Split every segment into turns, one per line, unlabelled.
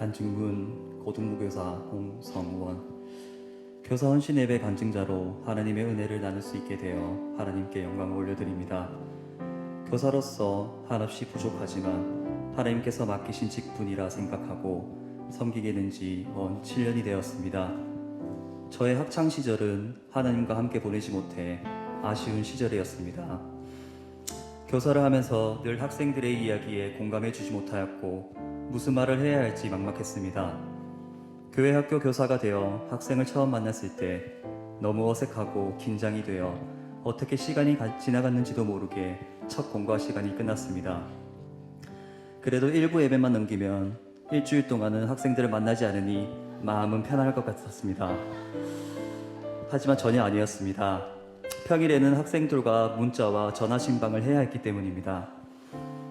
간증문 고등부교사 홍성원. 교사 헌신 예배 간증자로 하나님의 은혜를 나눌 수 있게 되어 하나님께 영광을 올려드립니다. 교사로서 한없이 부족하지만 하나님께서 맡기신 직분이라 생각하고 섬기게 된 지 7년이 되었습니다. 저의 학창 시절은 하나님과 함께 보내지 못해 아쉬운 시절이었습니다. 교사를 하면서 늘 학생들의 이야기에 공감해 주지 못하였고 무슨 말을 해야 할지 막막했습니다. 교회 학교 교사가 되어 학생을 처음 만났을 때 너무 어색하고 긴장이 되어 어떻게 시간이 지나갔는지도 모르게 첫 공과 시간이 끝났습니다. 그래도 일부 예배만 넘기면 일주일 동안은 학생들을 만나지 않으니 마음은 편할 것 같았습니다. 하지만 전혀 아니었습니다. 평일에는 학생들과 문자와 전화 신방을 해야 했기 때문입니다.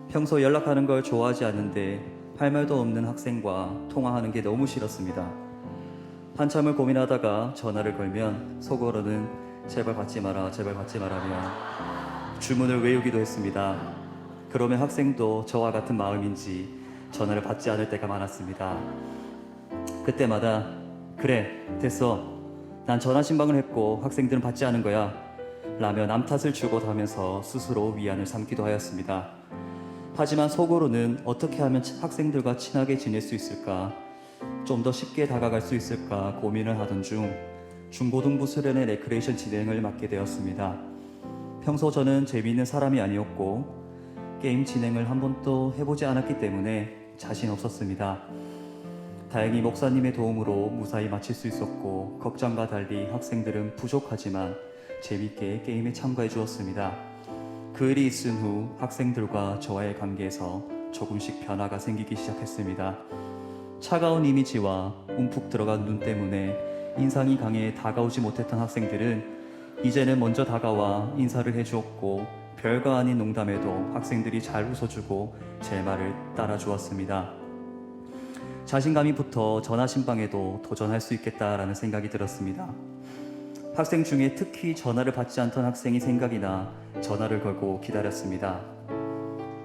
평소 연락하는 걸 좋아하지 않는데 할 말도 없는 학생과 통화하는 게 너무 싫었습니다. 한참을 고민하다가 전화를 걸면 속으로는 제발 받지 마라, 제발 받지 마라며 주문을 외우기도 했습니다. 그러면 학생도 저와 같은 마음인지 전화를 받지 않을 때가 많았습니다. 그때마다 그래, 됐어. 난 전화 신방을 했고 학생들은 받지 않은 거야 라며 남 탓을 주고 하면서 스스로 위안을 삼기도 하였습니다. 하지만 속으로는 어떻게 하면 학생들과 친하게 지낼 수 있을까, 좀 더 쉽게 다가갈 수 있을까 고민을 하던 중 중고등부 수련회 레크레이션 진행을 맡게 되었습니다. 평소 저는 재미있는 사람이 아니었고 게임 진행을 한 번도 해보지 않았기 때문에 자신 없었습니다. 다행히 목사님의 도움으로 무사히 마칠 수 있었고 걱정과 달리 학생들은 부족하지만 재밌게 게임에 참가해 주었습니다. 그 일이 있은 후 학생들과 저와의 관계에서 조금씩 변화가 생기기 시작했습니다. 차가운 이미지와 움푹 들어간 눈 때문에 인상이 강해 다가오지 못했던 학생들은 이제는 먼저 다가와 인사를 해주었고 별거 아닌 농담에도 학생들이 잘 웃어주고 제 말을 따라주었습니다. 자신감이 붙어 전화 신방에도 도전할 수 있겠다라는 생각이 들었습니다. 학생 중에 특히 전화를 받지 않던 학생이 생각이 나 전화를 걸고 기다렸습니다.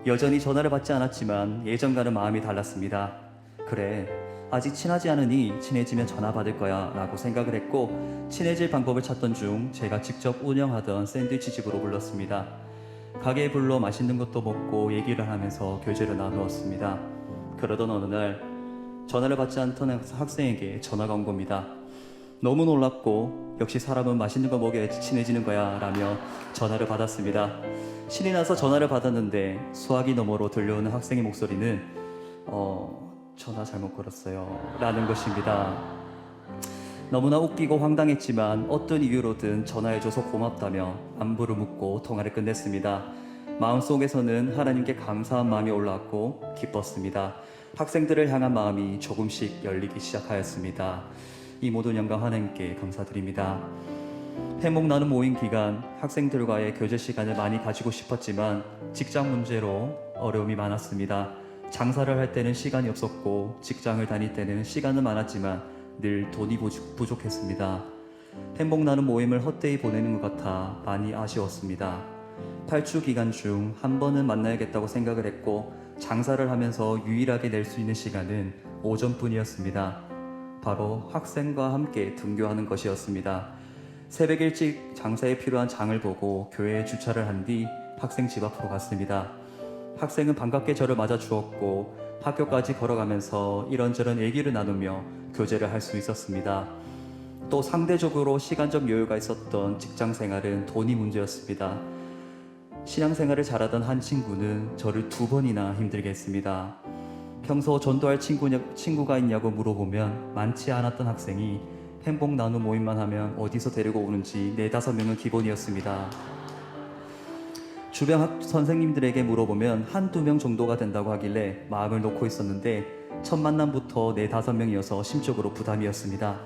여전히 전화를 받지 않았지만 예전과는 마음이 달랐습니다. 그래, 아직 친하지 않으니 친해지면 전화 받을 거야 라고 생각을 했고 친해질 방법을 찾던 중 제가 직접 운영하던 샌드위치 집으로 불렀습니다. 가게에 불러 맛있는 것도 먹고 얘기를 하면서 교제를 나누었습니다. 그러던 어느 날 전화를 받지 않던 학생에게 전화가 온 겁니다. 너무 놀랍고 역시 사람은 맛있는 거 먹여야지 친해지는 거야 라며 전화를 받았습니다. 신이 나서 전화를 받았는데 수화기 너머로 들려오는 학생의 목소리는 전화 잘못 걸었어요 라는 것입니다. 너무나 웃기고 황당했지만 어떤 이유로든 전화해줘서 고맙다며 안부를 묻고 통화를 끝냈습니다. 마음속에서는 하나님께 감사한 마음이 올라왔고 기뻤습니다. 학생들을 향한 마음이 조금씩 열리기 시작하였습니다. 이 모든 영광 하나님께 감사드립니다. 회목 나눔 모임 기간 학생들과의 교제 시간을 많이 가지고 싶었지만 직장 문제로 어려움이 많았습니다. 장사를 할 때는 시간이 없었고 직장을 다닐 때는 시간은 많았지만 늘 돈이 부족했습니다. 회목 나눔 모임을 헛되이 보내는 것 같아 많이 아쉬웠습니다. 8주 기간 중 한 번은 만나야겠다고 생각을 했고 장사를 하면서 유일하게 낼 수 있는 시간은 오전뿐이었습니다. 바로 학생과 함께 등교하는 것이었습니다. 새벽 일찍 장사에 필요한 장을 보고 교회에 주차를 한 뒤 학생 집 앞으로 갔습니다. 학생은 반갑게 저를 맞아 주었고 학교까지 걸어가면서 이런저런 얘기를 나누며 교제를 할 수 있었습니다. 또 상대적으로 시간적 여유가 있었던 직장 생활은 돈이 문제였습니다. 신앙생활을 잘하던 한 친구는 저를 2번이나 힘들게 했습니다. 평소 전도할 친구가 있냐고 물어보면 많지 않았던 학생이 행복 나눔 모임만 하면 어디서 데리고 오는지 4-5명은 기본이었습니다. 주변 선생님들에게 물어보면 1-2명 정도가 된다고 하길래 마음을 놓고 있었는데 첫 만남부터 4-5명이어서 심적으로 부담이었습니다.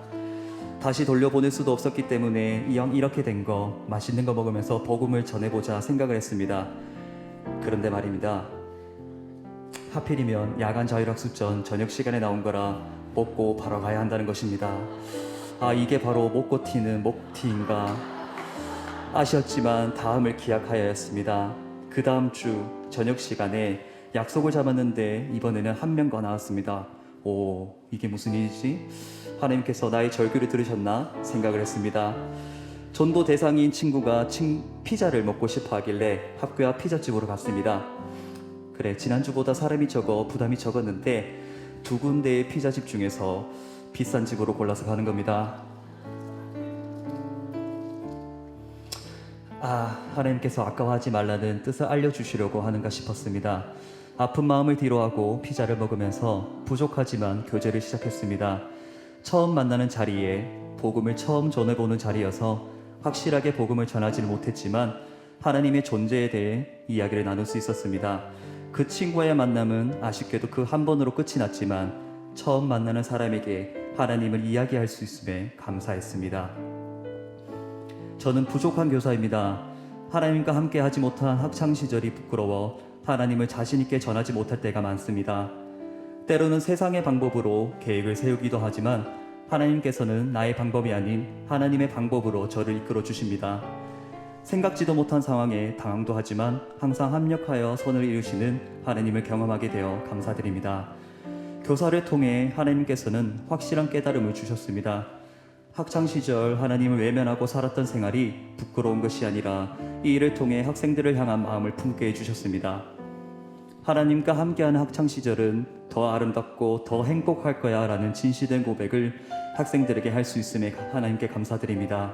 다시 돌려보낼 수도 없었기 때문에 이왕 이렇게 된 거 맛있는 거 먹으면서 복음을 전해보자 생각을 했습니다. 그런데 말입니다. 하필이면 야간 자율학습 전 저녁 시간에 나온 거라 먹고 바로 가야 한다는 것입니다. 이게 바로 먹고 튀는 먹튀인가 아쉬웠지만 다음을 기약하여야 했습니다. 그 다음 주 저녁 시간에 약속을 잡았는데 이번에는 1명 더 나왔습니다. 오, 이게 무슨 일이지? 하나님께서 나의 절규를 들으셨나 생각을 했습니다. 전도 대상인 친구가 피자를 먹고 싶어 하길래 학교 앞 피자집으로 갔습니다. 그래, 지난주보다 사람이 적어 부담이 적었는데 두 군데의 피자집 중에서 비싼 집으로 골라서 가는 겁니다. 하나님께서 아까워하지 말라는 뜻을 알려주시려고 하는가 싶었습니다. 아픈 마음을 뒤로하고 피자를 먹으면서 부족하지만 교제를 시작했습니다. 처음 만나는 자리에 복음을 처음 전해보는 자리여서 확실하게 복음을 전하지는 못했지만 하나님의 존재에 대해 이야기를 나눌 수 있었습니다. 그 친구와의 만남은 아쉽게도 그 한 번으로 끝이 났지만 처음 만나는 사람에게 하나님을 이야기할 수 있음에 감사했습니다. 저는 부족한 교사입니다. 하나님과 함께 하지 못한 학창시절이 부끄러워 하나님을 자신있게 전하지 못할 때가 많습니다. 때로는 세상의 방법으로 계획을 세우기도 하지만 하나님께서는 나의 방법이 아닌 하나님의 방법으로 저를 이끌어 주십니다. 생각지도 못한 상황에 당황도 하지만 항상 합력하여 선을 이루시는 하나님을 경험하게 되어 감사드립니다. 교사를 통해 하나님께서는 확실한 깨달음을 주셨습니다. 학창시절 하나님을 외면하고 살았던 생활이 부끄러운 것이 아니라 이 일을 통해 학생들을 향한 마음을 품게 해주셨습니다. 하나님과 함께하는 학창시절은 더 아름답고 더 행복할 거야 라는 진실된 고백을 학생들에게 할 수 있음에 하나님께 감사드립니다.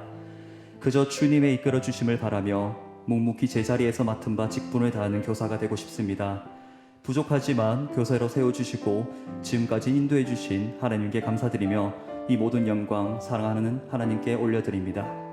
그저 주님의 이끌어 주심을 바라며 묵묵히 제자리에서 맡은 바 직분을 다하는 교사가 되고 싶습니다. 부족하지만 교사로 세워주시고 지금까지 인도해 주신 하나님께 감사드리며 이 모든 영광 사랑하는 하나님께 올려드립니다.